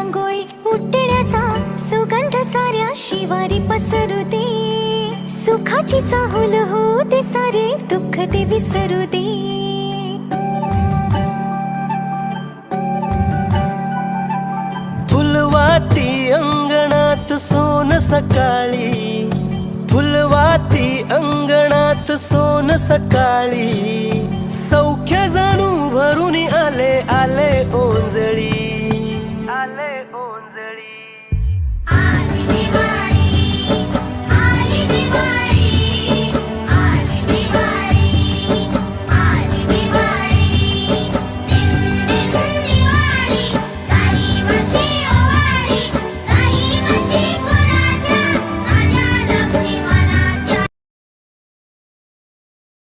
रांगोळी उठण्याचा सुगंध साऱ्या शिवारी पसरू दे. सुखाची चाहूल होऊ दे, सारे दुःख ते विसरू दे. फुलवाती अंगणात सोन सकाळी, फुलवाती अंगणात सोन सकाळी. सौख्य जाणू भरून आले आले ओंजळी.